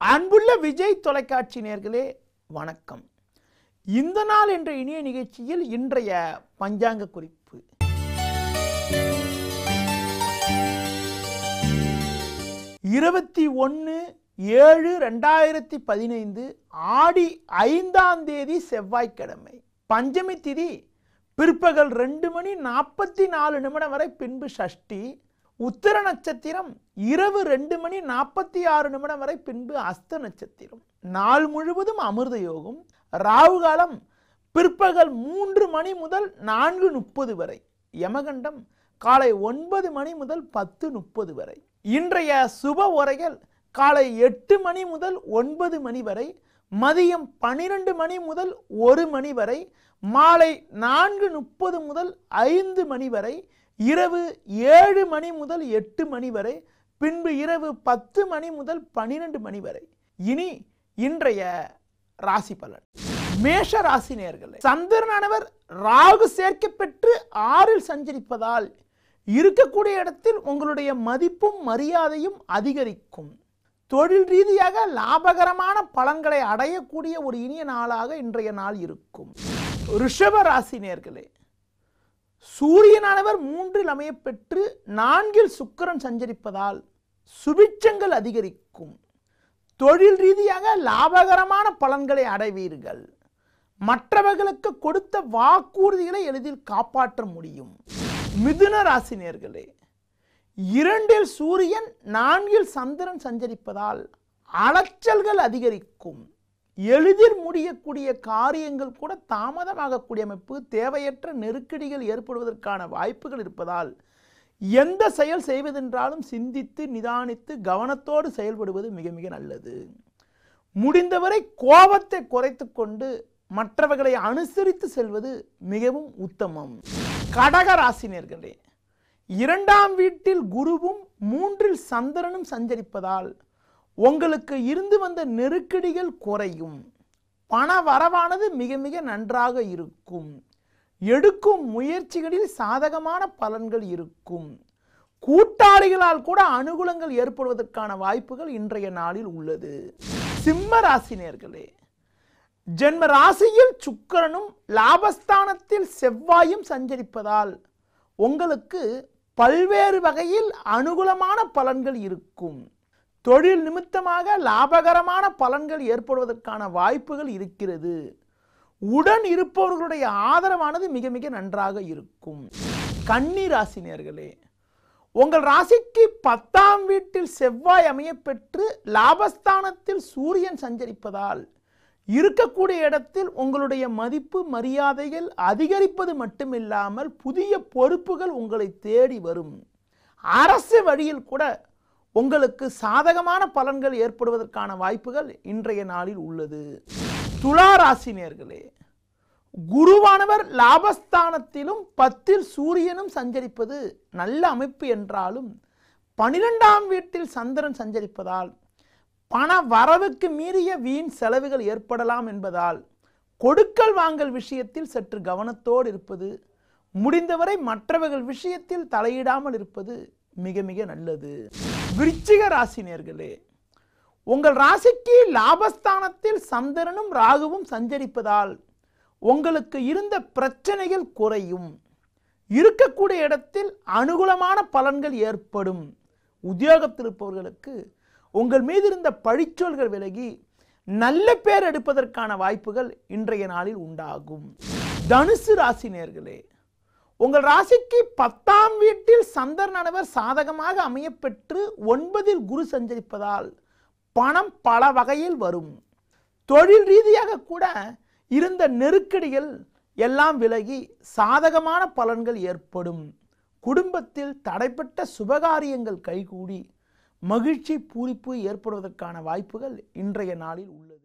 அன்புள்ள விஜய் தொலைக்காட்சி நேயர்களே வணக்கம். இந்த நாள் என்ற இனிய நிகழ்ச்சியில் இன்றைய பஞ்சாங்க குறிப்பு. இருபத்தி 1/7/2015 ஆடி 5ஆம் தேதி செவ்வாய்க்கிழமை. பஞ்சமி திதி பிற்பகல் 2:44 வரை, பின்பு சஷ்டி. உத்தர நட்சத்திரம் இரவு 2:46 வரை, பின்பு அஸ்த நட்சத்திரம். நாள் முழுவதும் அமிர்த யோகம். ராகு காலம் பிற்பகல் 3 மணி முதல் 4:30 வரை. யமகண்டம் காலை 9 மணி முதல் 10:30 வரை. இன்றைய சுப உரைகள் காலை 8 மணி முதல் 9 மணி வரை, மதியம் 12 மணி முதல் 1 மணி வரை, மாலை 4:30 முதல் 5 மணி வரை, இரவு 7 மணி முதல் 8 மணி வரை, பின்பு இரவு 10 மணி முதல் 12 மணி வரை. இனி இன்றைய ராசி பலன். மேஷ ராசி நேயர்களே, சந்திரனானவர் ராகு சேர்க்கை பெற்று 6இல் சஞ்சரிப்பதால் இருக்கக்கூடிய இடத்தில் உங்களுடைய மதிப்பும் மரியாதையும் அதிகரிக்கும். தொழில் ரீதியாக லாபகரமான பலன்களை அடையக்கூடிய ஒரு இனிய நாளாக இன்றைய நாள் இருக்கும். ரிஷப ராசி நேயர்களே, சூரியனானவர் 3இல் அமைய பெற்று 4இல் சுக்கிரன் சஞ்சரிப்பதால் சுபிட்சங்கள் அதிகரிக்கும். தொழில் ரீதியாக லாபகரமான பலன்களை அடைவீர்கள். மற்றவர்களுக்கு கொடுத்த வாக்குறுதிகளை எளிதில் காப்பாற்ற முடியும். மிதுன ராசி நேயர்களே, 2இல் சூரியன் 4இல் சந்திரன் சஞ்சரிப்பதால் அலைச்சல்கள் அதிகரிக்கும். எளிதில் முடியக்கூடிய காரியங்கள் கூட தாமதமாகக்கூடிய அமைப்பு, தேவையற்ற நெருக்கடிகள் ஏற்படுவதற்கான வாய்ப்புகள் இருப்பதால் எந்த செயல் செய்வதென்றாலும் சிந்தித்து நிதானித்து கவனத்தோடு செயல்படுவது மிக மிக நல்லது. முடிந்தவரை கோபத்தை குறைத்து கொண்டு மற்றவர்களை அனுசரித்து செல்வது மிகவும் உத்தமம். கடக ராசி நேயர்களே, 2ஆம் வீட்டில் குருவும் 3இல் சந்திரனும் சஞ்சரிப்பதால் உங்களுக்கு இருந்து வந்த நெருக்கடிகள் குறையும். பண வரவானது மிக மிக நன்றாக இருக்கும். எடுக்கும் முயற்சிகளில் சாதகமான பலன்கள் இருக்கும். கூட்டாளிகளால் கூட அனுகூலங்கள் ஏற்படுவதற்கான வாய்ப்புகள் இன்றைய நாளில் உள்ளது. சிம்ம ராசி நேயர்களே, ஜென்ம ராசியில் சுக்கிரனும் லாபஸ்தானத்தில் செவ்வாயும் சஞ்சரிப்பதால் உங்களுக்கு பல்வேறு வகையில் அனுகூலமான பலன்கள் இருக்கும். தொழில் நிமித்தமாக லாபகரமான பலன்கள் ஏற்படுவதற்கான வாய்ப்புகள் இருக்கிறது. உடன் இருப்பவர்களுடைய ஆதரவானது மிக மிக நன்றாக இருக்கும். கன்னி ராசி நேயர்களே, உங்கள் ராசிக்கு 10ஆம் வீட்டில் செவ்வாய் அமைய பெற்று லாபஸ்தானத்தில் சூரியன் சஞ்சரிப்பதால் இருக்கக்கூடிய இடத்தில் உங்களுடைய மதிப்பு மரியாதைகள் அதிகரிப்பது மட்டுமில்லாமல் புதிய பொறுப்புகள் உங்களை தேடி வரும். அரசு வழியில் கூட உங்களுக்கு சாதகமான பலன்கள் ஏற்படுவதற்கான வாய்ப்புகள் இன்றைய நாளில் உள்ளது. துலா ராசி நேயர்களே, குருவானவர் லாபஸ்தானத்திலும் 10இல் சூரியனும் சஞ்சரிப்பது நல்ல அமைப்பு என்றாலும் 12ஆம் வீட்டில் சந்திரன் சஞ்சரிப்பதால் பண வரவுக்கு மீறிய வீண் செலவுகள் ஏற்படலாம் என்பதால் கொடுக்கல் வாங்கல் விஷயத்தில் சற்று கவனத்தோடு இருப்பது, முடிந்தவரை மற்றவர்கள் விஷயத்தில் தலையிடாமல் இருப்பது மிக மிக நல்லது. விருச்சிக ராசி நேயர்களே, உங்கள் ராசிக்கு லாபஸ்தானத்தில் சந்திரனும் ராகுவும் சஞ்சரிப்பதால் உங்களுக்கு இருந்த பிரச்சனைகள் குறையும். இருக்கக்கூடிய இடத்தில் அனுகூலமான பலன்கள் ஏற்படும். உத்தியோகத்தில் இருப்பவர்களுக்கு உங்கள் மீது இருந்த பழிச்சொல்கள் விலகி நல்ல பேர் எடுப்பதற்கான வாய்ப்புகள் இன்றைய நாளில் உண்டாகும். தனுசு ராசி நேயர்களே, உங்கள் ராசிக்கு 10ஆம் வீட்டில் சந்திரனானவர் சாதகமாக அமைய பெற்று 9இல் குரு சஞ்சரிப்பதால் பணம் பல வகையில் வரும். தொழில் ரீதியாக கூட இருந்த நெருக்கடிகள் எல்லாம் விலகி சாதகமான பலன்கள் ஏற்படும். குடும்பத்தில் தடைப்பட்ட சுபகாரியங்கள் கைகூடி மகிழ்ச்சி பூரிப்பு ஏற்படுவதற்கான வாய்ப்புகள் இன்றைய நாளில் உள்ளது.